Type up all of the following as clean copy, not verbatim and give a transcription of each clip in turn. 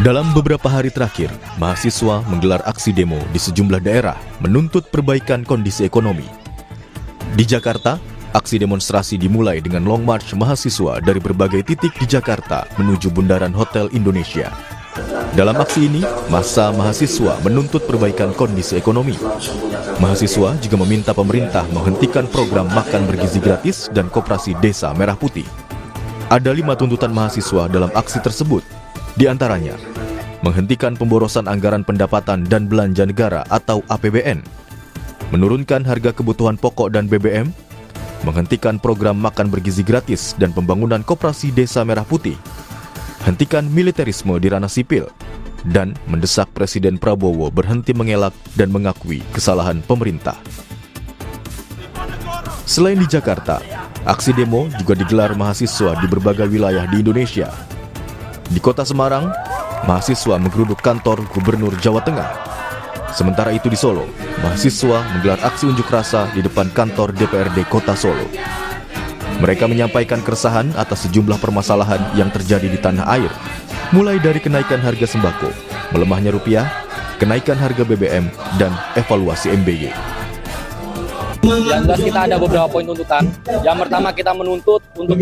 Dalam beberapa hari terakhir, mahasiswa menggelar aksi demo di sejumlah daerah menuntut perbaikan kondisi ekonomi. Di Jakarta, aksi demonstrasi dimulai dengan long march mahasiswa dari berbagai titik di Jakarta menuju Bundaran Hotel Indonesia. Dalam aksi ini, massa mahasiswa menuntut perbaikan kondisi ekonomi. Mahasiswa juga meminta pemerintah menghentikan program makan bergizi gratis dan koperasi Desa Merah Putih. Ada 5 tuntutan mahasiswa dalam aksi tersebut. Di antaranya, menghentikan pemborosan anggaran pendapatan dan belanja negara atau APBN, menurunkan harga kebutuhan pokok dan BBM, menghentikan program makan bergizi gratis dan pembangunan koperasi Desa Merah Putih, hentikan militerisme di ranah sipil, dan mendesak Presiden Prabowo berhenti mengelak dan mengakui kesalahan pemerintah. Selain di Jakarta, aksi demo juga digelar mahasiswa di berbagai wilayah di Indonesia. Di kota Semarang, mahasiswa menggeruduk kantor Gubernur Jawa Tengah. Sementara itu di Solo, mahasiswa menggelar aksi unjuk rasa di depan kantor DPRD Kota Solo. Mereka menyampaikan keresahan atas sejumlah permasalahan yang terjadi di tanah air, mulai dari kenaikan harga sembako, melemahnya rupiah, kenaikan harga BBM, dan evaluasi MBY. Yang jelas kita ada beberapa poin tuntutan. Yang pertama kita menuntut untuk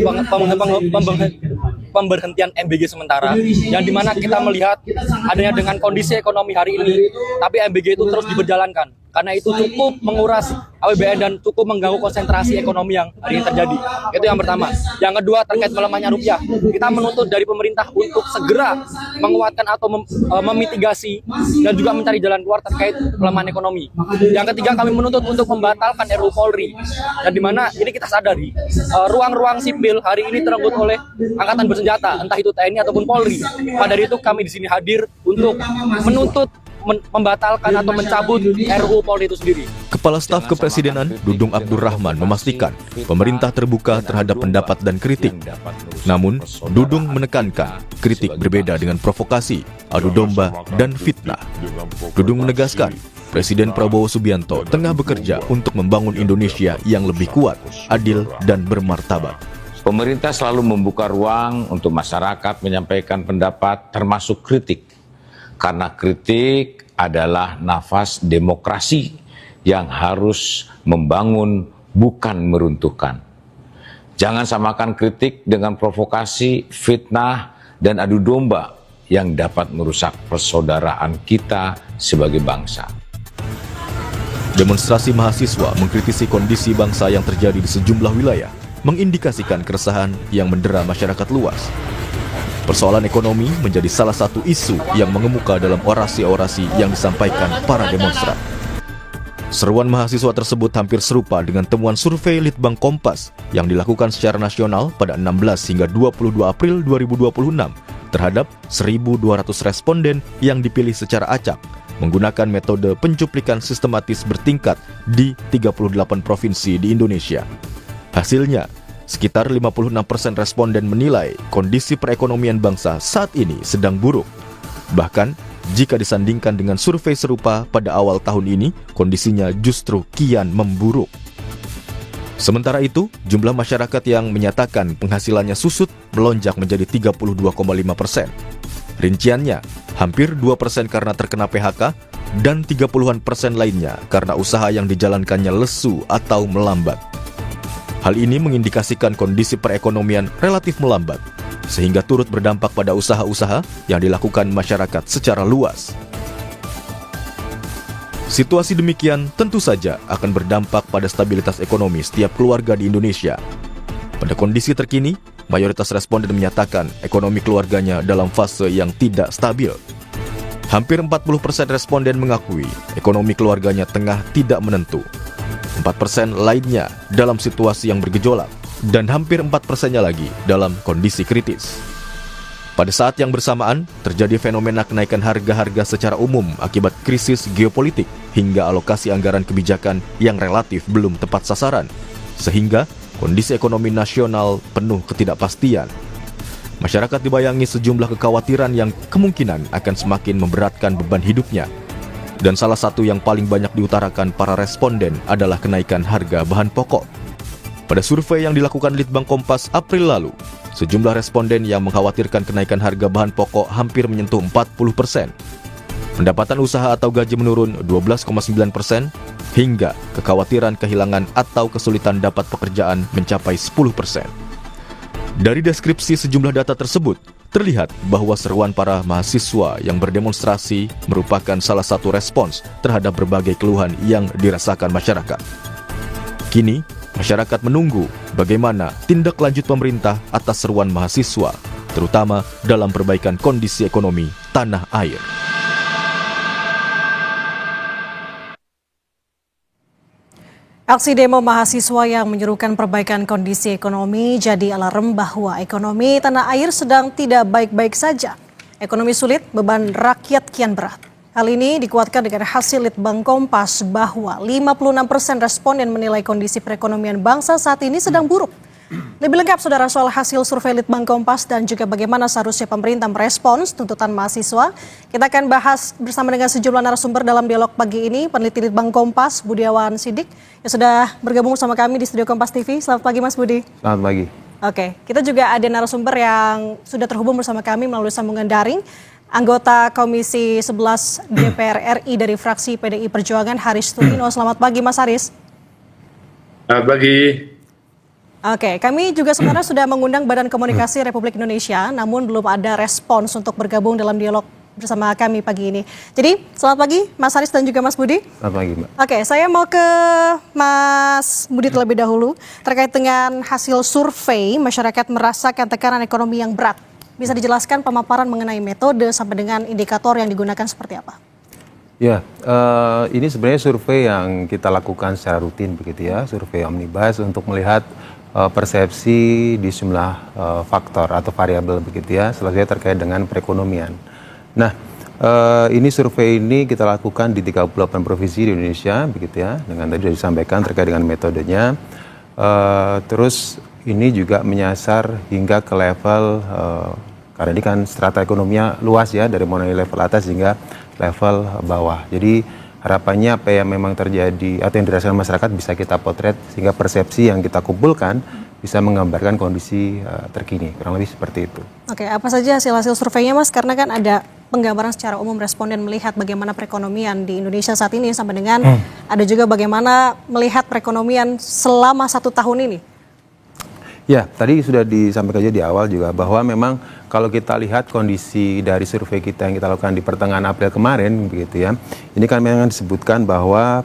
pemberhentian MBG sementara, yang dimana kita melihat adanya dengan kondisi ekonomi hari ini, tapi MBG itu terus diberjalankan. Karena itu cukup menguras APBN dan cukup mengganggu konsentrasi ekonomi yang hari ini terjadi. Itu yang pertama. Yang kedua terkait melemahnya rupiah. Kita menuntut dari pemerintah untuk segera menguatkan atau memitigasi dan juga mencari jalan keluar terkait pelemahan ekonomi. Yang ketiga kami menuntut untuk membatalkan RUU Polri. Dan di mana ini kita sadari ruang-ruang sipil hari ini terenggut oleh angkatan bersenjata, entah itu TNI ataupun Polri. Pada dari itu kami di sini hadir untuk menuntut membatalkan atau mencabut RUU Polri itu sendiri. Kepala Staf Kepresidenan Dudung Abdurrahman memastikan pemerintah terbuka terhadap pendapat dan kritik. Namun, Dudung menekankan kritik berbeda dengan provokasi, adu domba, dan fitnah. Dudung menegaskan Presiden Prabowo Subianto tengah bekerja untuk membangun Indonesia yang lebih kuat, adil, dan bermartabat. Pemerintah selalu membuka ruang untuk masyarakat menyampaikan pendapat termasuk kritik. Karena kritik adalah nafas demokrasi yang harus membangun, bukan meruntuhkan. Jangan samakan kritik dengan provokasi, fitnah, dan adu domba yang dapat merusak persaudaraan kita sebagai bangsa. Demonstrasi mahasiswa mengkritisi kondisi bangsa yang terjadi di sejumlah wilayah, mengindikasikan keresahan yang mendera masyarakat luas. Persoalan ekonomi menjadi salah satu isu yang mengemuka dalam orasi-orasi yang disampaikan para demonstran. Seruan mahasiswa tersebut hampir serupa dengan temuan survei Litbang Kompas yang dilakukan secara nasional pada 16 hingga 22 April 2026 terhadap 1.200 responden yang dipilih secara acak menggunakan metode pencuplikan sistematis bertingkat di 38 provinsi di Indonesia. Hasilnya, sekitar 56% responden menilai kondisi perekonomian bangsa saat ini sedang buruk. Bahkan, jika disandingkan dengan survei serupa pada awal tahun ini, kondisinya justru kian memburuk. Sementara itu, jumlah masyarakat yang menyatakan penghasilannya susut melonjak menjadi 32,5%. Rinciannya, hampir 2% karena terkena PHK, dan 30% lainnya karena usaha yang dijalankannya lesu atau melambat. Hal ini mengindikasikan kondisi perekonomian relatif melambat, sehingga turut berdampak pada usaha-usaha yang dilakukan masyarakat secara luas. Situasi demikian tentu saja akan berdampak pada stabilitas ekonomi setiap keluarga di Indonesia. Pada kondisi terkini, mayoritas responden menyatakan ekonomi keluarganya dalam fase yang tidak stabil. Hampir 40% responden mengakui ekonomi keluarganya tengah tidak menentu. 4% lainnya dalam situasi yang bergejolak, dan hampir 4%-nya lagi dalam kondisi kritis. Pada saat yang bersamaan, terjadi fenomena kenaikan harga-harga secara umum akibat krisis geopolitik hingga alokasi anggaran kebijakan yang relatif belum tepat sasaran, sehingga kondisi ekonomi nasional penuh ketidakpastian. Masyarakat dibayangi sejumlah kekhawatiran yang kemungkinan akan semakin memberatkan beban hidupnya. Dan salah satu yang paling banyak diutarakan para responden adalah kenaikan harga bahan pokok. Pada survei yang dilakukan Litbang Kompas April lalu, sejumlah responden yang mengkhawatirkan kenaikan harga bahan pokok hampir menyentuh 40%. Pendapatan usaha atau gaji menurun 12,9%, hingga kekhawatiran kehilangan atau kesulitan dapat pekerjaan mencapai 10%. Dari deskripsi sejumlah data tersebut, terlihat bahwa seruan para mahasiswa yang berdemonstrasi merupakan salah satu respons terhadap berbagai keluhan yang dirasakan masyarakat. Kini, masyarakat menunggu bagaimana tindak lanjut pemerintah atas seruan mahasiswa, terutama dalam perbaikan kondisi ekonomi tanah air. Aksi demo mahasiswa yang menyerukan perbaikan kondisi ekonomi jadi alarm bahwa ekonomi tanah air sedang tidak baik-baik saja. Ekonomi sulit, beban rakyat kian berat. Hal ini dikuatkan dengan hasil Litbang Kompas bahwa 56% responden menilai kondisi perekonomian bangsa saat ini sedang buruk. Lebih lengkap saudara soal hasil survei Litbang Kompas dan juga bagaimana seharusnya pemerintah merespons tuntutan mahasiswa. Kita akan bahas bersama dengan sejumlah narasumber dalam dialog pagi ini. Peneliti Litbang Kompas, Budiawan Sidik, yang sudah bergabung bersama kami di studio Kompas TV. Selamat pagi Mas Budi. Selamat pagi. Oke, kita juga ada narasumber yang sudah terhubung bersama kami melalui sambungan daring. Anggota Komisi 11 DPR RI dari fraksi PDI Perjuangan, Haris Tulino. Selamat pagi Mas Haris. Selamat pagi. Oke, kami juga sebenarnya sudah mengundang Badan Komunikasi Republik Indonesia, namun belum ada respons untuk bergabung dalam dialog bersama kami pagi ini. Jadi, selamat pagi Mas Haris dan juga Mas Budi. Selamat pagi, Mbak. Oke, saya mau ke Mas Budi terlebih dahulu terkait dengan hasil survei masyarakat merasakan tekanan ekonomi yang berat. Bisa dijelaskan pemaparan mengenai metode sampai dengan indikator yang digunakan seperti apa? Ya, ini sebenarnya survei yang kita lakukan secara rutin begitu ya, survei omnibus untuk melihat persepsi di sejumlah faktor atau variabel begitu ya, salah satunya terkait dengan perekonomian. Nah, ini survei ini kita lakukan di 38 provinsi di Indonesia begitu ya, dengan tadi sudah disampaikan terkait dengan metodenya. Terus ini juga menyasar hingga ke level karena ini kan strata ekonominya luas ya, dari mulai level atas hingga level bawah. Jadi harapannya apa yang memang terjadi atau yang dirasakan masyarakat bisa kita potret sehingga persepsi yang kita kumpulkan bisa menggambarkan kondisi terkini, kurang lebih seperti itu. Oke, apa saja hasil-hasil surveinya Mas? Karena kan ada penggambaran secara umum responden melihat bagaimana perekonomian di Indonesia saat ini sampai dengan ada juga bagaimana melihat perekonomian selama 1 tahun ini. Ya, tadi sudah disampaikan aja di awal juga bahwa memang kalau kita lihat kondisi dari survei kita yang kita lakukan di pertengahan April kemarin begitu ya, ini kan memang disebutkan bahwa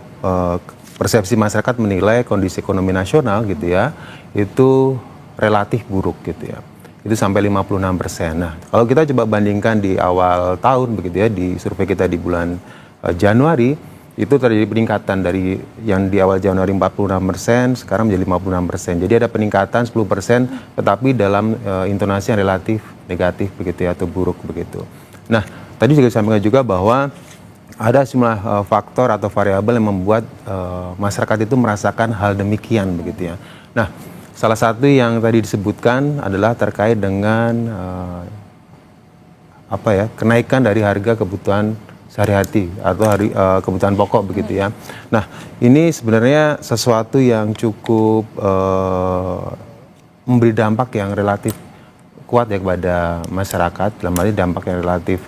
persepsi masyarakat menilai kondisi ekonomi nasional gitu ya, itu relatif buruk gitu ya. Itu sampai 56%. Nah, kalau kita coba bandingkan di awal tahun begitu ya, di survei kita di bulan Januari, itu terjadi peningkatan dari yang di awal Januari 46%, sekarang menjadi 56%. Jadi ada peningkatan 10%, tetapi dalam intonasi yang relatif negatif begitu ya, atau buruk begitu. Nah, tadi juga disampaikan juga bahwa ada sejumlah faktor atau variabel yang membuat masyarakat itu merasakan hal demikian begitu ya. Nah, salah satu yang tadi disebutkan adalah terkait dengan kenaikan dari harga kebutuhan sehari-hari atau kebutuhan pokok begitu ya. Nah, ini sebenarnya sesuatu yang cukup memberi dampak yang relatif kuat ya kepada masyarakat, dalam hal ini dampak yang relatif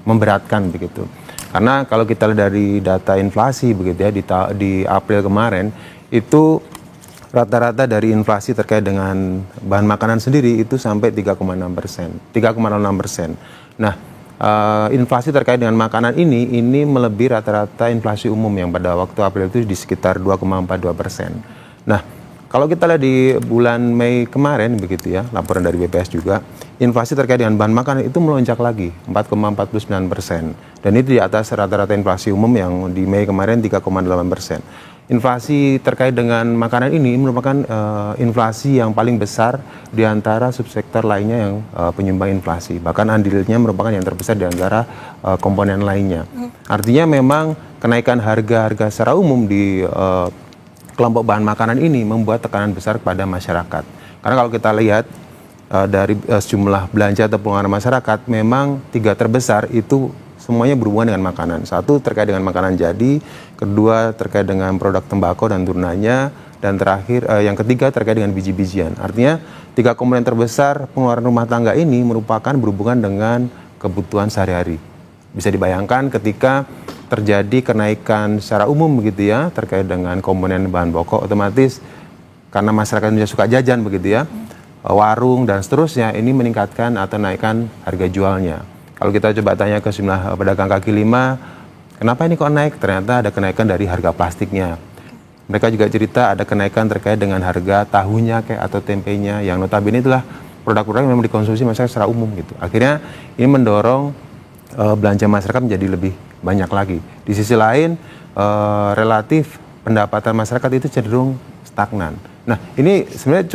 memberatkan begitu. Karena kalau kita lihat dari data inflasi begitu ya, di April kemarin itu rata-rata dari inflasi terkait dengan bahan makanan sendiri itu sampai 3,6%. Nah, inflasi terkait dengan makanan ini melebihi rata-rata inflasi umum yang pada waktu April itu di sekitar 2,42%. Nah, kalau kita lihat di bulan Mei kemarin begitu ya, laporan dari BPS juga, inflasi terkait dengan bahan makanan itu melonjak lagi 4,49%. Dan itu di atas rata-rata inflasi umum yang di Mei kemarin 3,8%. Inflasi terkait dengan makanan ini merupakan inflasi yang paling besar di antara subsektor lainnya yang penyumbang inflasi. Bahkan andilnya merupakan yang terbesar di antara komponen lainnya. Artinya memang kenaikan harga-harga secara umum di kelompok bahan makanan ini membuat tekanan besar kepada masyarakat. Karena kalau kita lihat dari sejumlah belanja atau pengeluaran masyarakat, memang 3 terbesar itu semuanya berhubungan dengan makanan. Satu terkait dengan makanan jadi, kedua terkait dengan produk tembakau dan turunannya, dan terakhir yang ketiga terkait dengan biji-bijian. Artinya 3 komponen terbesar pengeluaran rumah tangga ini merupakan berhubungan dengan kebutuhan sehari-hari. Bisa dibayangkan ketika terjadi kenaikan secara umum begitu ya terkait dengan komponen bahan pokok, otomatis karena masyarakat Indonesia suka jajan begitu ya, warung dan seterusnya ini meningkatkan atau naikkan harga jualnya. Kalau kita coba tanya ke sejumlah pedagang kaki lima, kenapa ini kok naik? Ternyata ada kenaikan dari harga plastiknya. Mereka juga cerita ada kenaikan terkait dengan harga tahunya kayak atau tempenya yang notabene itulah produk-produk yang memang dikonsumsi masyarakat secara umum gitu. Akhirnya ini mendorong belanja masyarakat menjadi lebih banyak lagi. Di sisi lain relatif pendapatan masyarakat itu cenderung stagnan. Nah, ini sebenarnya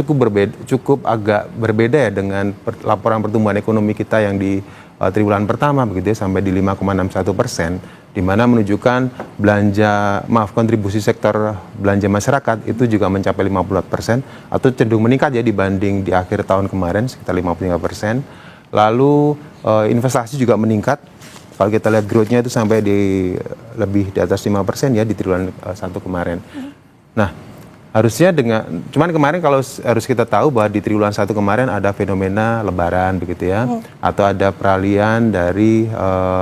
cukup agak berbeda ya dengan laporan pertumbuhan ekonomi kita yang di triwulan pertama begitu ya, sampai di 5,61%, di mana menunjukkan kontribusi sektor belanja masyarakat itu juga mencapai 54% atau cenderung meningkat ya dibanding di akhir tahun kemarin sekitar 55%. Lalu investasi juga meningkat. Kalau kita lihat growth-nya itu sampai di lebih di atas 5% ya di triwulan 1 kemarin. Nah, harusnya cuman kemarin kalau harus kita tahu bahwa di triwulan 1 kemarin ada fenomena lebaran begitu ya, atau ada peralihan dari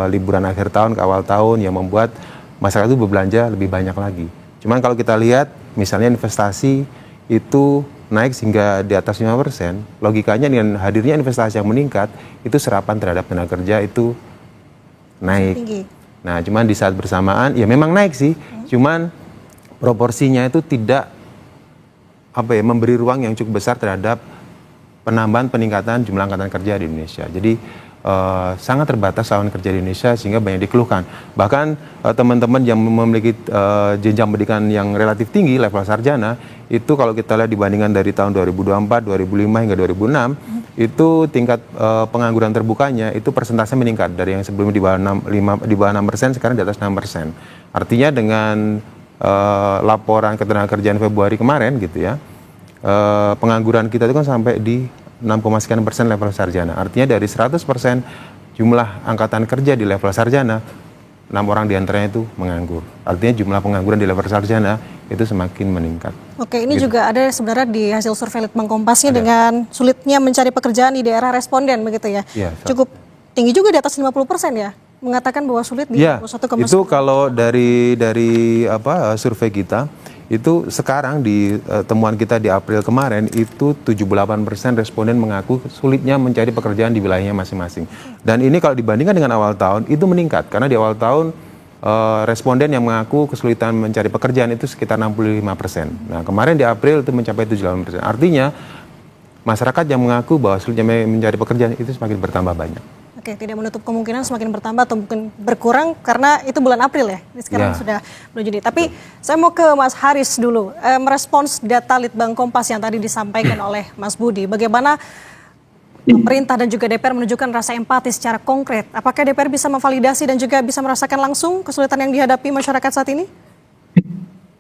liburan akhir tahun ke awal tahun yang membuat masyarakat itu berbelanja lebih banyak lagi. Cuman kalau kita lihat misalnya investasi itu naik sehingga di atas 5%, logikanya dengan hadirnya investasi yang meningkat, itu serapan terhadap tenaga kerja itu naik. Tinggi. Nah, cuman di saat bersamaan ya memang naik sih, cuman proporsinya itu tidak memberi ruang yang cukup besar terhadap peningkatan jumlah angkatan kerja di Indonesia. Jadi sangat terbatas lawan kerja di Indonesia sehingga banyak dikeluhkan. Bahkan teman-teman yang memiliki jenjang pendidikan yang relatif tinggi, level sarjana, itu kalau kita lihat dibandingkan dari tahun 2024, 2005 hingga 2006, itu tingkat pengangguran terbukanya itu persentase meningkat dari yang sebelumnya di bawah 6%, sekarang di atas 6%. Artinya dengan laporan ketenagakerjaan Februari kemarin gitu ya, pengangguran kita itu kan sampai di 6,sekian% level sarjana. Artinya dari 100% jumlah angkatan kerja di level sarjana, 6 orang diantaranya itu menganggur. Artinya jumlah pengangguran di level sarjana itu semakin meningkat. Oke, ini gitu. Juga ada sebenarnya di hasil survei Litbang Kompasnya dengan sulitnya mencari pekerjaan di daerah responden begitu ya. Cukup tinggi juga di atas 50% ya. Mengatakan bahwa sulit di 21,9%. Itu kalau dari survei kita itu sekarang di temuan kita di April kemarin itu 78% responden mengaku sulitnya mencari pekerjaan di wilayahnya masing-masing. Dan ini kalau dibandingkan dengan awal tahun itu meningkat karena di awal tahun responden yang mengaku kesulitan mencari pekerjaan itu sekitar 65%. Nah, kemarin di April itu mencapai 78%. Artinya masyarakat yang mengaku bahwa sulitnya mencari pekerjaan itu semakin bertambah banyak. Oke, tidak menutup kemungkinan semakin bertambah atau mungkin berkurang karena itu bulan April ya. Ini sekarang sudah bulan Juni. Tapi saya mau ke Mas Haris dulu. Merespons data Litbang Kompas yang tadi disampaikan oleh Mas Budi. Bagaimana pemerintah dan juga DPR menunjukkan rasa empati secara konkret? Apakah DPR bisa memvalidasi dan juga bisa merasakan langsung kesulitan yang dihadapi masyarakat saat ini?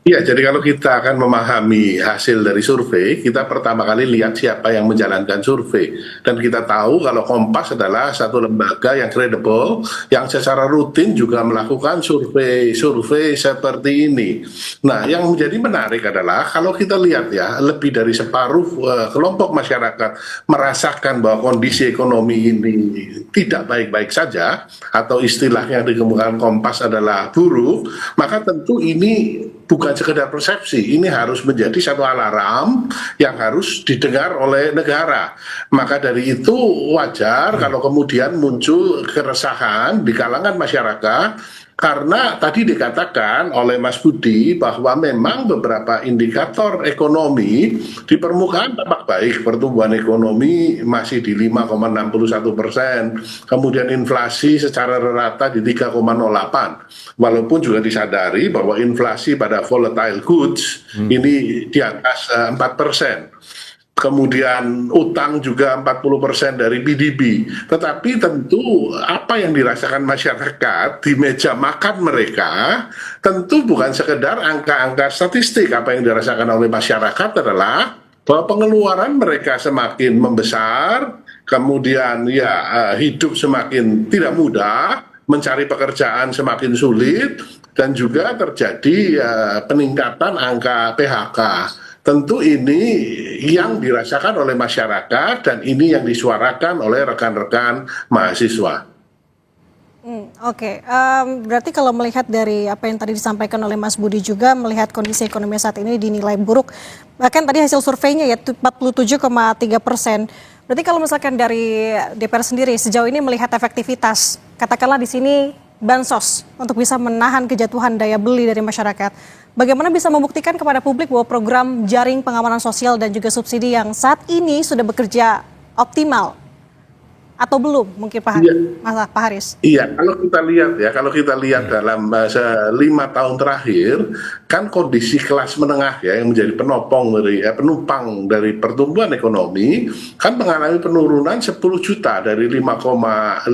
Ya, jadi kalau kita akan memahami hasil dari survei, kita pertama kali lihat siapa yang menjalankan survei. Dan kita tahu kalau Kompas adalah satu lembaga yang kredibel, yang secara rutin juga melakukan survei seperti ini. Nah, yang menjadi menarik adalah kalau kita lihat ya, lebih dari separuh kelompok masyarakat merasakan bahwa kondisi ekonomi ini tidak baik-baik saja, atau istilahnya yang dikemukakan Kompas adalah buruk, maka tentu ini bukan sekedar persepsi, ini harus menjadi satu alarm yang harus didengar oleh negara. Maka dari itu wajar kalau kemudian muncul keresahan di kalangan masyarakat, karena tadi dikatakan oleh Mas Budi bahwa memang beberapa indikator ekonomi di permukaan tampak baik, pertumbuhan ekonomi masih di 5,61%, kemudian inflasi secara rata di 3,08%, walaupun juga disadari bahwa inflasi pada volatile goods ini di atas 4%. Kemudian utang juga 40% dari PDB. Tetapi tentu apa yang dirasakan masyarakat di meja makan mereka tentu bukan sekedar angka-angka statistik. Apa yang dirasakan oleh masyarakat adalah bahwa pengeluaran mereka semakin membesar, kemudian hidup semakin tidak mudah, mencari pekerjaan semakin sulit, dan juga terjadi peningkatan angka PHK. Tentu ini yang dirasakan oleh masyarakat dan ini yang disuarakan oleh rekan-rekan mahasiswa. Oke, berarti kalau melihat dari apa yang tadi disampaikan oleh Mas Budi juga, melihat kondisi ekonomi saat ini dinilai buruk, bahkan tadi hasil surveinya ya 47,3%. Berarti kalau misalkan dari DPR sendiri sejauh ini melihat efektivitas, katakanlah di sini bansos untuk bisa menahan kejatuhan daya beli dari masyarakat, bagaimana bisa membuktikan kepada publik bahwa program jaring pengamanan sosial dan juga subsidi yang saat ini sudah bekerja optimal? Atau belum mungkin Pak Haris? Iya, kalau kita lihat dalam 5 tahun terakhir, kan kondisi kelas menengah ya yang menjadi penumpang dari pertumbuhan ekonomi kan mengalami penurunan 10 juta dari 5,56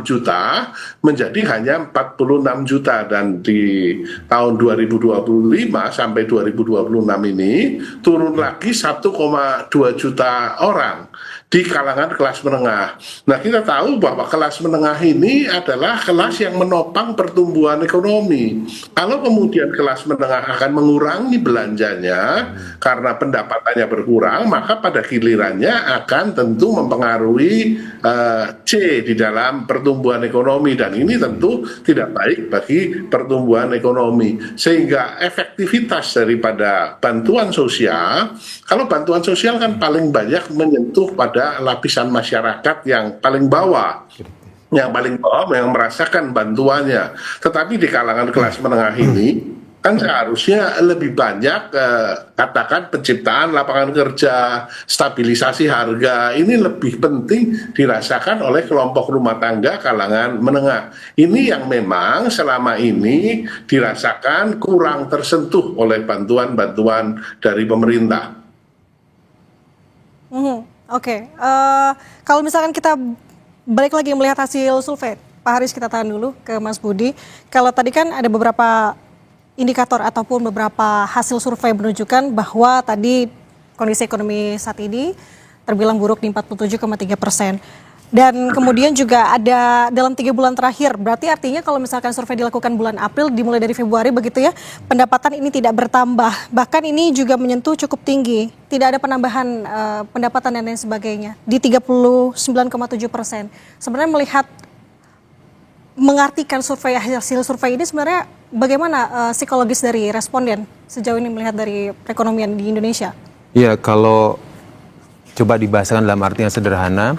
juta menjadi hanya 46 juta, dan di tahun 2025 sampai 2026 ini turun lagi 1,2 juta orang di kalangan kelas menengah. Nah, kita tahu bahwa kelas menengah ini adalah kelas yang menopang pertumbuhan ekonomi. Kalau kemudian kelas menengah akan mengurangi belanjanya karena pendapatannya berkurang, maka pada gilirannya akan tentu mempengaruhi C di dalam pertumbuhan ekonomi, dan ini tentu tidak baik bagi pertumbuhan ekonomi. Sehingga efektivitas daripada bantuan sosial, kalau bantuan sosial kan paling banyak menyentuh pada lapisan masyarakat yang paling bawah, yang merasakan bantuannya. Tetapi di kalangan kelas menengah ini kan seharusnya lebih banyak katakan penciptaan lapangan kerja, stabilisasi harga, ini lebih penting dirasakan oleh kelompok rumah tangga kalangan menengah. Ini yang memang selama ini dirasakan kurang tersentuh oleh bantuan-bantuan dari pemerintah. Oke, kalau misalkan kita balik lagi melihat hasil survei, Pak Haris, kita tahan dulu ke Mas Budi. Kalau tadi kan ada beberapa indikator ataupun beberapa hasil survei menunjukkan bahwa tadi kondisi ekonomi saat ini terbilang buruk di 47,3%. Dan kemudian juga ada dalam 3 bulan terakhir, berarti artinya kalau misalkan survei dilakukan bulan April dimulai dari Februari begitu ya, pendapatan ini tidak bertambah, bahkan ini juga menyentuh cukup tinggi, tidak ada penambahan pendapatan dan lain sebagainya di 39,7%. Sebenarnya melihat mengartikan hasil survei ini sebenarnya bagaimana psikologis dari responden sejauh ini melihat dari perekonomian di Indonesia? Iya, kalau coba dibahasakan dalam arti yang sederhana,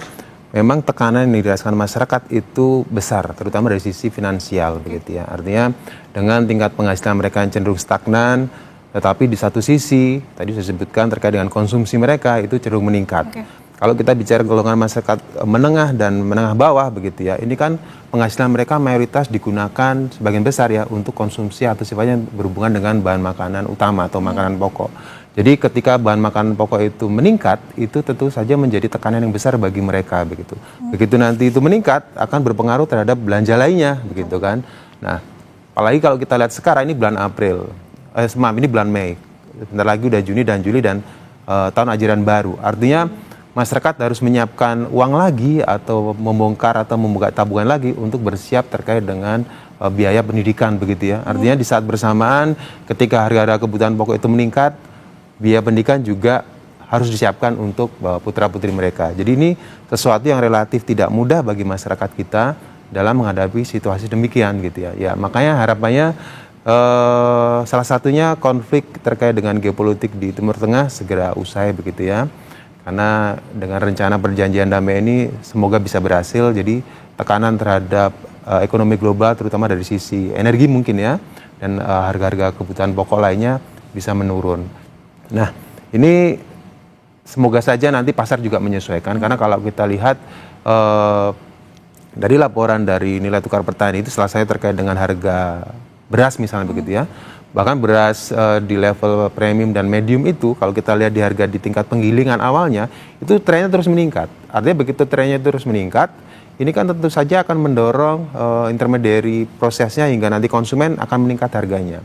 memang tekanan yang dirasakan masyarakat itu besar, terutama dari sisi finansial begitu ya. Artinya dengan tingkat penghasilan mereka yang cenderung stagnan, tetapi di satu sisi tadi saya sebutkan terkait dengan konsumsi mereka itu cenderung meningkat. Kalau kita bicara golongan masyarakat menengah dan menengah bawah begitu ya, ini kan penghasilan mereka mayoritas digunakan sebagian besar ya untuk konsumsi atau sifatnya berhubungan dengan bahan makanan utama atau makanan pokok. Jadi ketika bahan makanan pokok itu meningkat, itu tentu saja menjadi tekanan yang besar bagi mereka begitu. Begitu nanti itu meningkat, akan berpengaruh terhadap belanja lainnya begitu kan. Nah, apalagi kalau kita lihat sekarang ini bulan April, ini bulan Mei, bentar lagi udah Juni dan Juli dan tahun ajaran baru. Artinya masyarakat harus menyiapkan uang lagi atau membongkar atau membuka tabungan lagi untuk bersiap terkait dengan biaya pendidikan begitu ya. Artinya di saat bersamaan ketika harga-harga kebutuhan pokok itu meningkat, biaya pendidikan juga harus disiapkan untuk putra-putri mereka. Jadi ini sesuatu yang relatif tidak mudah bagi masyarakat kita dalam menghadapi situasi demikian gitu ya. Ya makanya harapannya salah satunya konflik terkait dengan geopolitik di Timur Tengah segera usai begitu ya. Karena dengan rencana perjanjian damai ini semoga bisa berhasil. Jadi tekanan terhadap ekonomi global terutama dari sisi energi mungkin ya, dan harga-harga kebutuhan pokok lainnya bisa menurun. Nah, ini semoga saja nanti pasar juga menyesuaikan, karena kalau kita lihat dari laporan dari nilai tukar petani itu salah satu terkait dengan harga beras misalnya begitu ya. Bahkan beras di level premium dan medium itu kalau kita lihat di harga di tingkat penggilingan awalnya itu trennya terus meningkat. Artinya begitu trennya terus meningkat, ini kan tentu saja akan mendorong intermediary prosesnya hingga nanti konsumen akan meningkat harganya.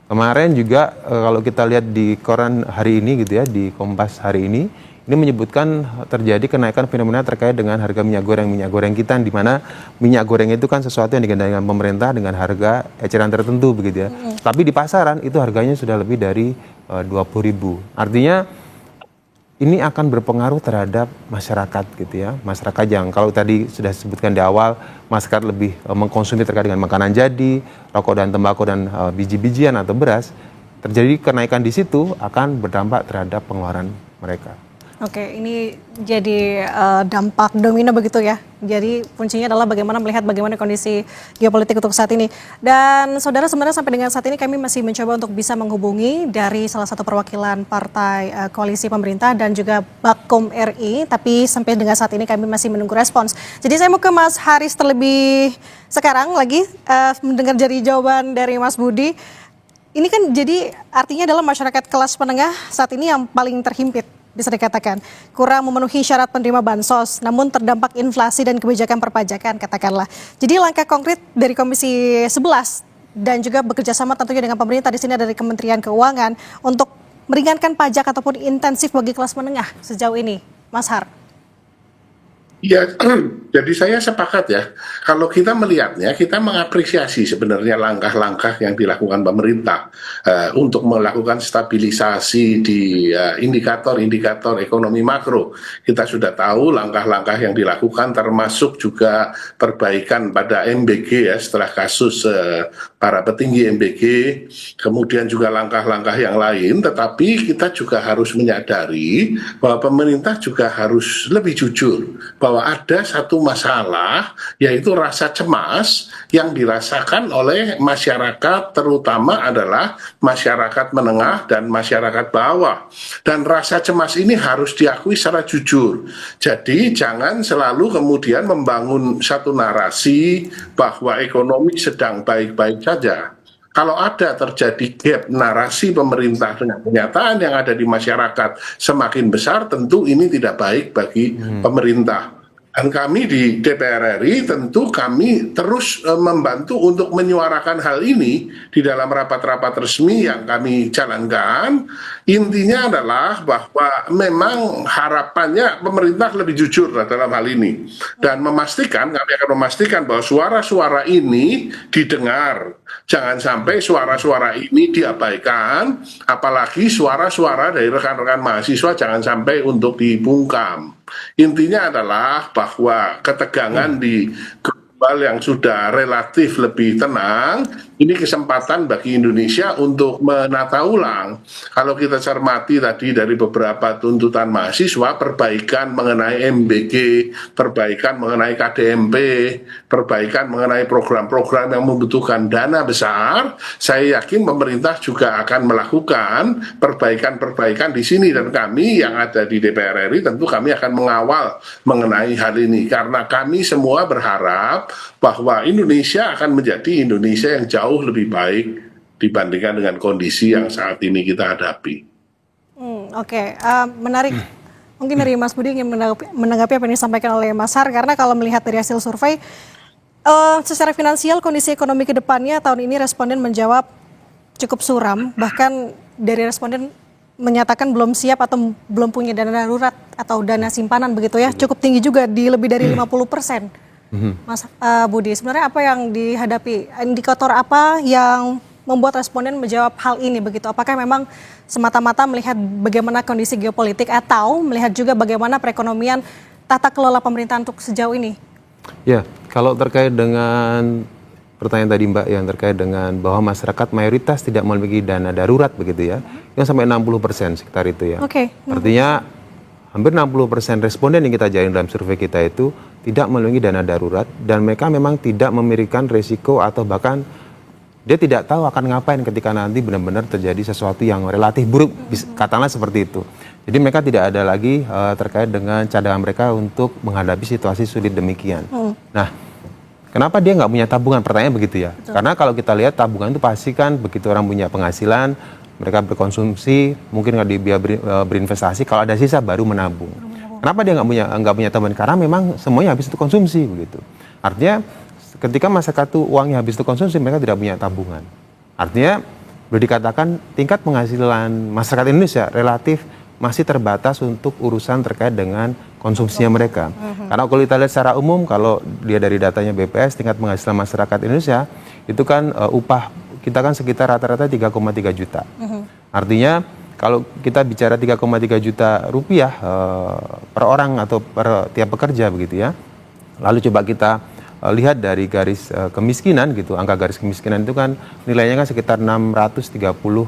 Kemarin juga kalau kita lihat di koran hari ini gitu ya, di Kompas hari ini, Ini menyebutkan terjadi kenaikan fenomena terkait dengan harga minyak goreng kita, di mana minyak goreng itu kan sesuatu yang dikendalikan pemerintah dengan harga eceran tertentu begitu ya. Tapi di pasaran itu harganya sudah lebih dari 20.000. Artinya ini akan berpengaruh terhadap masyarakat gitu ya. Masyarakat yang kalau tadi sudah disebutkan di awal, masyarakat lebih mengkonsumsi terkait dengan makanan jadi, rokok dan tembakau dan biji-bijian atau beras, terjadi kenaikan di situ akan berdampak terhadap pengeluaran mereka. Oke, ini jadi dampak domino begitu ya. Jadi kuncinya adalah bagaimana melihat bagaimana kondisi geopolitik untuk saat ini. Dan saudara, sebenarnya sampai dengan saat ini kami masih mencoba untuk bisa menghubungi dari salah satu perwakilan partai koalisi pemerintah dan juga Bakom RI. Tapi sampai dengan saat ini kami masih menunggu respons. Jadi saya mau ke Mas Haris terlebih sekarang lagi mendengar dari jawaban dari Mas Budi. Ini kan jadi artinya adalah masyarakat kelas menengah saat ini yang paling terhimpit, bisa dikatakan kurang memenuhi syarat penerima bansos, namun terdampak inflasi dan kebijakan perpajakan katakanlah. Jadi langkah konkret dari Komisi 11 dan juga bekerja sama tentunya dengan pemerintah di sini dari Kementerian Keuangan untuk meringankan pajak ataupun intensif bagi kelas menengah sejauh ini, Mas Har. Ya, jadi saya sepakat ya. Kalau kita melihatnya, kita mengapresiasi sebenarnya langkah-langkah yang dilakukan pemerintah untuk melakukan stabilisasi di indikator-indikator ekonomi makro. Kita sudah tahu langkah-langkah yang dilakukan, termasuk juga perbaikan pada MBG ya setelah kasus para petinggi MBG, kemudian juga langkah-langkah yang lain. Tetapi kita juga harus menyadari bahwa pemerintah juga harus lebih jujur bahwa ada satu masalah, yaitu rasa cemas yang dirasakan oleh masyarakat, terutama adalah masyarakat menengah dan masyarakat bawah. Dan rasa cemas ini harus diakui secara jujur. Jadi jangan selalu kemudian membangun satu narasi bahwa ekonomi sedang baik-baik saja. Kalau ada terjadi gap narasi pemerintah dengan kenyataan yang ada di masyarakat semakin besar, tentu ini tidak baik bagi pemerintah. Dan kami di DPR RI tentu kami terus membantu untuk menyuarakan hal ini di dalam rapat-rapat resmi yang kami jalankan. Intinya adalah bahwa memang harapannya pemerintah lebih jujur dalam hal ini. Dan kami akan memastikan bahwa suara-suara ini didengar. Jangan sampai suara-suara ini diabaikan, apalagi suara-suara dari rekan-rekan mahasiswa jangan sampai untuk dibungkam. Intinya adalah bahwa ketegangan di global yang sudah relatif lebih tenang, ini kesempatan bagi Indonesia untuk menata ulang. Kalau kita cermati tadi dari beberapa tuntutan mahasiswa, perbaikan mengenai MBG, perbaikan mengenai KDMP, perbaikan mengenai program-program yang membutuhkan dana besar, saya yakin pemerintah juga akan melakukan perbaikan-perbaikan di sini. Dan kami yang ada di DPR RI tentu kami akan mengawal mengenai hal ini. Karena kami semua berharap bahwa Indonesia akan menjadi Indonesia yang jauh lebih baik dibandingkan dengan kondisi yang saat ini kita hadapi. Oke, menarik. Mungkin dari Mas Budi ingin menanggapi apa yang disampaikan oleh Mas Har, karena kalau melihat dari hasil survei, secara finansial kondisi ekonomi ke depannya tahun ini responden menjawab cukup suram, bahkan dari responden menyatakan belum siap atau belum punya dana darurat atau dana simpanan begitu ya, cukup tinggi juga di lebih dari 50%. Mas Budi, sebenarnya apa yang dihadapi, indikator apa yang membuat responden menjawab hal ini begitu? Apakah memang semata-mata melihat bagaimana kondisi geopolitik atau melihat juga bagaimana perekonomian tata kelola pemerintahan untuk sejauh ini? Ya, kalau terkait dengan pertanyaan tadi Mbak yang terkait dengan bahwa masyarakat mayoritas tidak memiliki dana darurat begitu ya, yang sampai 60% sekitar itu ya. Oke. Artinya hampir 60% responden yang kita jalin dalam survei kita itu tidak memiliki dana darurat, dan mereka memang tidak memikirkan resiko atau bahkan dia tidak tahu akan ngapain ketika nanti benar-benar terjadi sesuatu yang relatif buruk, katakanlah seperti itu. Jadi mereka tidak ada lagi terkait dengan cadangan mereka untuk menghadapi situasi sulit demikian. Nah, kenapa dia nggak punya tabungan? Pertanyaan begitu ya. Betul. Karena kalau kita lihat tabungan itu pasti kan begitu orang punya penghasilan, mereka berkonsumsi, mungkin nggak berinvestasi, kalau ada sisa baru menabung. Kenapa dia nggak punya tabungan? Karena memang semuanya habis itu konsumsi begitu. Artinya ketika masyarakat itu uangnya habis itu konsumsi, mereka tidak punya tabungan. Artinya boleh dikatakan tingkat penghasilan masyarakat Indonesia relatif masih terbatas untuk urusan terkait dengan konsumsinya mereka. Karena kalau kita lihat secara umum, kalau dia dari datanya BPS, tingkat penghasilan masyarakat Indonesia, itu kan upah kita kan sekitar rata-rata 3,3 juta. Artinya kalau kita bicara 3,3 juta rupiah per orang atau per tiap pekerja begitu ya. Lalu coba kita lihat dari garis kemiskinan gitu, angka garis kemiskinan itu kan nilainya kan sekitar 630.000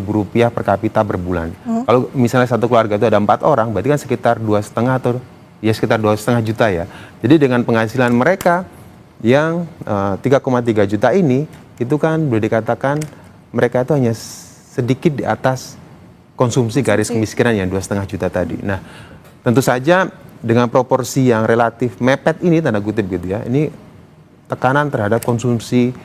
rupiah per kapita per bulan. Kalau misalnya satu keluarga itu ada 4 orang, berarti kan sekitar 2,5 atau ya sekitar 2,5 juta ya. Jadi dengan penghasilan mereka yang 3,3 juta ini, itu kan boleh dikatakan mereka itu hanya sedikit di atas konsumsi garis kemiskinan yang 2,5 juta tadi. Nah, tentu saja dengan proporsi yang relatif mepet ini, tanda kutip gitu ya, ini tekanan terhadap konsumsi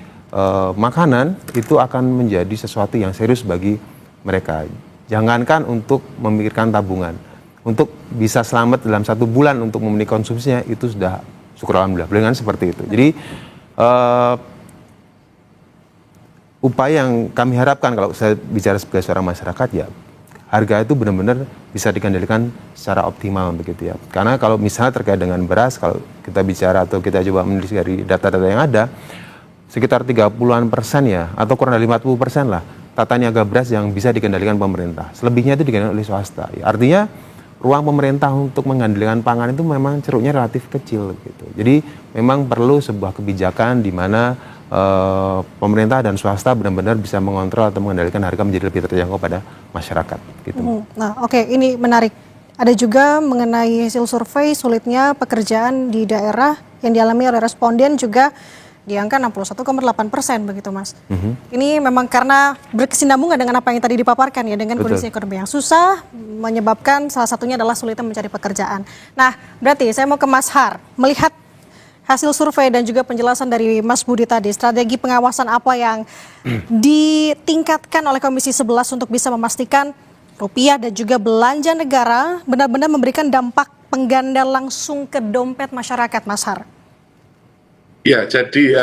makanan itu akan menjadi sesuatu yang serius bagi mereka. Jangankan untuk memikirkan tabungan, untuk bisa selamat dalam 1 bulan untuk memenuhi konsumsinya itu sudah syukur alhamdulillah. Dengan seperti itu. Jadi upaya yang kami harapkan kalau saya bicara sebagai seorang masyarakat ya, harga itu benar-benar bisa dikendalikan secara optimal begitu ya. Karena kalau misalnya terkait dengan beras, kalau kita bicara atau kita coba menulis dari data-data yang ada, sekitar 30-an persen ya, atau kurang dari 50% lah, tata niaga beras yang bisa dikendalikan pemerintah. Selebihnya itu dikendalikan oleh swasta. Ya, artinya ruang pemerintah untuk mengendalikan pangan itu memang ceruknya relatif kecil gitu. Jadi memang perlu sebuah kebijakan di mana pemerintah dan swasta benar-benar bisa mengontrol atau mengendalikan harga menjadi lebih terjangkau pada masyarakat gitu. Nah, oke, ini menarik. Ada juga mengenai hasil survei sulitnya pekerjaan di daerah yang dialami oleh responden juga di angka 61,8% begitu Mas. Ini memang karena berkesinambungan dengan apa yang tadi dipaparkan ya, dengan kondisi ekonomi yang susah menyebabkan salah satunya adalah sulitnya mencari pekerjaan. Nah, berarti saya mau ke Mas Har, melihat hasil survei dan juga penjelasan dari Mas Budi tadi, strategi pengawasan apa yang ditingkatkan oleh Komisi 11 untuk bisa memastikan rupiah dan juga belanja negara benar-benar memberikan dampak pengganda langsung ke dompet masyarakat, Mas Har? Ya, jadi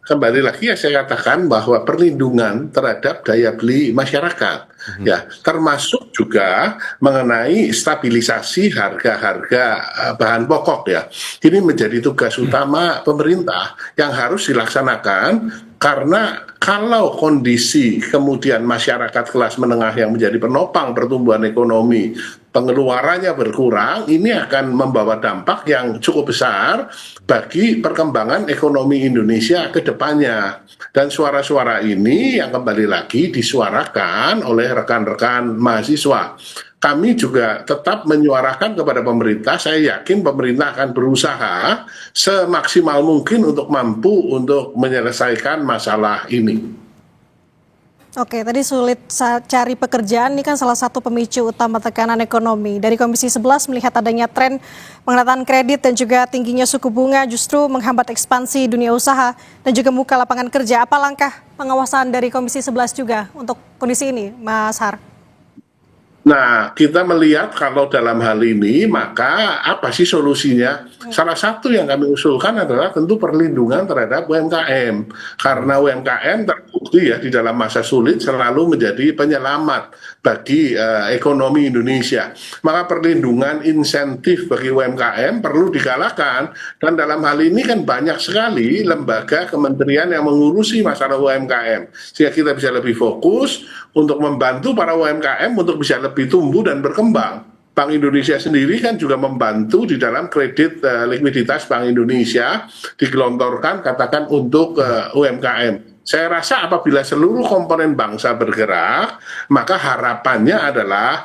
kembali lagi ya saya katakan bahwa perlindungan terhadap daya beli masyarakat, ya, termasuk juga mengenai stabilisasi harga-harga bahan pokok ya. Ini menjadi tugas utama pemerintah yang harus dilaksanakan, karena kalau kondisi kemudian masyarakat kelas menengah yang menjadi penopang pertumbuhan ekonomi, pengeluarannya berkurang, ini akan membawa dampak yang cukup besar bagi perkembangan ekonomi Indonesia ke depannya. Dan suara-suara ini yang kembali lagi disuarakan oleh rekan-rekan mahasiswa. Kami juga tetap menyuarakan kepada pemerintah, saya yakin pemerintah akan berusaha semaksimal mungkin untuk mampu untuk menyelesaikan masalah ini. Oke, tadi sulit cari pekerjaan, ini kan salah satu pemicu utama tekanan ekonomi. Dari Komisi 11 melihat adanya tren pengetatan kredit dan juga tingginya suku bunga justru menghambat ekspansi dunia usaha dan juga membuka lapangan kerja. Apa langkah pengawasan dari Komisi 11 juga untuk kondisi ini, Mas Har? Nah, kita melihat kalau dalam hal ini, maka apa sih solusinya? Salah satu yang kami usulkan adalah tentu perlindungan terhadap UMKM. Karena UMKM terbukti ya di dalam masa sulit selalu menjadi penyelamat bagi ekonomi Indonesia. Maka perlindungan insentif bagi UMKM perlu digalakan. Dan dalam hal ini kan banyak sekali lembaga kementerian yang mengurusi masalah UMKM. Sehingga kita bisa lebih fokus untuk membantu para UMKM untuk bisa lebih tumbuh dan berkembang. Bank Indonesia sendiri kan juga membantu di dalam kredit likuiditas Bank Indonesia digelontorkan katakan untuk UMKM. Saya rasa apabila seluruh komponen bangsa bergerak, maka harapannya adalah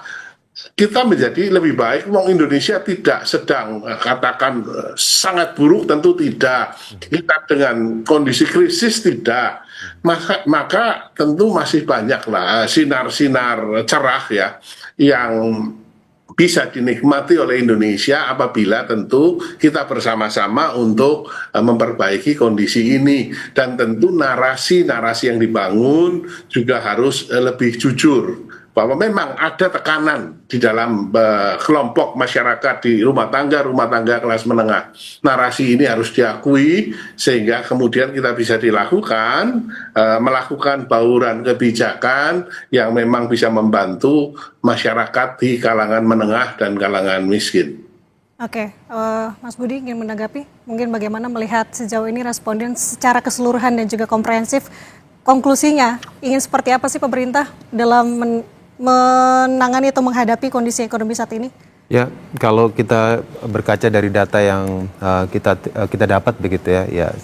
kita menjadi lebih baik. Wong Indonesia tidak sedang katakan sangat buruk, tentu tidak. Kita dengan kondisi krisis tidak. Maka tentu masih banyaklah sinar-sinar cerah ya yang bisa dinikmati oleh Indonesia apabila tentu kita bersama-sama untuk memperbaiki kondisi ini. Dan tentu narasi-narasi yang dibangun juga harus lebih jujur. bahwa memang ada tekanan di dalam kelompok masyarakat di rumah tangga kelas menengah. Narasi ini harus diakui sehingga kemudian kita bisa melakukan bauran kebijakan yang memang bisa membantu masyarakat di kalangan menengah dan kalangan miskin. Oke, Mas Budi ingin menanggapi mungkin bagaimana melihat sejauh ini responden secara keseluruhan dan juga komprehensif, konklusinya ingin seperti apa sih pemerintah dalam menangani atau menghadapi kondisi ekonomi saat ini? Ya, kalau kita berkaca dari data yang kita dapat begitu ya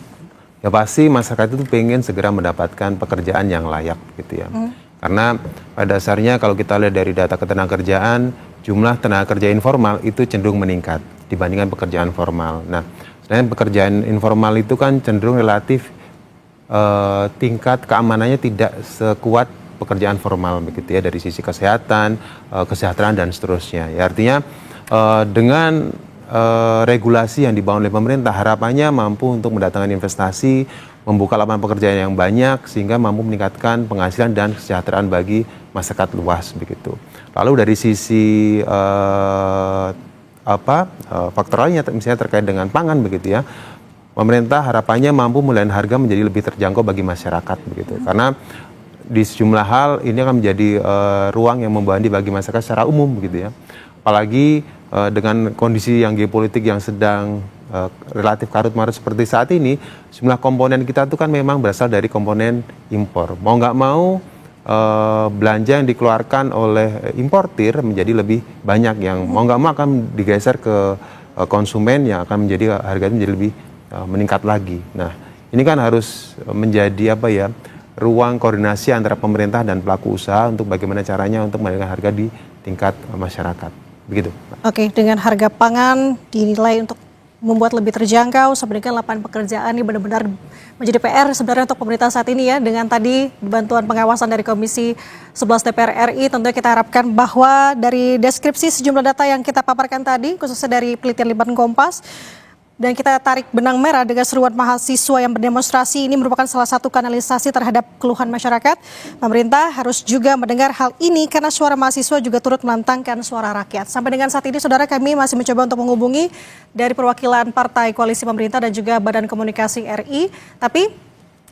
pasti masyarakat itu pengen segera mendapatkan pekerjaan yang layak gitu ya. Karena pada dasarnya kalau kita lihat dari data ketenagakerjaan, jumlah tenaga kerja informal itu cenderung meningkat dibandingkan pekerjaan formal. Nah, sebenarnya pekerjaan informal itu kan cenderung relatif tingkat keamanannya tidak sekuat pekerjaan formal begitu ya, dari sisi kesehatan, kesejahteraan dan seterusnya. Ya, artinya dengan regulasi yang dibangun oleh pemerintah harapannya mampu untuk mendatangkan investasi, membuka lapangan pekerjaan yang banyak sehingga mampu meningkatkan penghasilan dan kesejahteraan bagi masyarakat luas begitu. Lalu dari sisi faktor lainnya misalnya terkait dengan pangan begitu ya. Pemerintah harapannya mampu menurunkan harga menjadi lebih terjangkau bagi masyarakat begitu. Karena di sejumlah hal ini akan menjadi ruang yang membebani bagi masyarakat secara umum begitu ya. Apalagi dengan kondisi yang geopolitik yang sedang relatif karut-marut seperti saat ini, jumlah komponen kita itu kan memang berasal dari komponen impor. Mau nggak mau belanja yang dikeluarkan oleh importir menjadi lebih banyak, yang mau nggak mau akan digeser ke konsumen yang akan menjadi harganya menjadi lebih meningkat lagi. Nah, ini kan harus menjadi ruang koordinasi antara pemerintah dan pelaku usaha untuk bagaimana caranya untuk menaikkan harga di tingkat masyarakat. Begitu. Oke, dengan harga pangan dinilai untuk membuat lebih terjangkau, sebenarnya lapangan pekerjaan ini benar-benar menjadi PR sebenarnya untuk pemerintah saat ini ya. Dengan tadi bantuan pengawasan dari Komisi 11 DPR RI, tentunya kita harapkan bahwa dari deskripsi sejumlah data yang kita paparkan tadi, khususnya dari penelitian Litbang Kompas, dan kita tarik benang merah dengan seruan mahasiswa yang berdemonstrasi, ini merupakan salah satu kanalisasi terhadap keluhan masyarakat. Pemerintah harus juga mendengar hal ini karena suara mahasiswa juga turut melantangkan suara rakyat. Sampai dengan saat ini, saudara, kami masih mencoba untuk menghubungi dari perwakilan partai koalisi pemerintah dan juga Badan Komunikasi RI. Tapi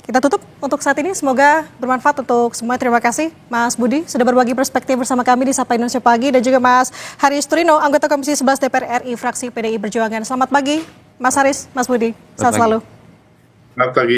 kita tutup untuk saat ini. Semoga bermanfaat untuk semua. Terima kasih Mas Budi sudah berbagi perspektif bersama kami di Sapa Indonesia Pagi, dan juga Mas Haris Turino, anggota Komisi 11 DPR RI fraksi PDI Perjuangan. Selamat pagi Mas Haris, Mas Budi, sehat selalu. Selamat pagi.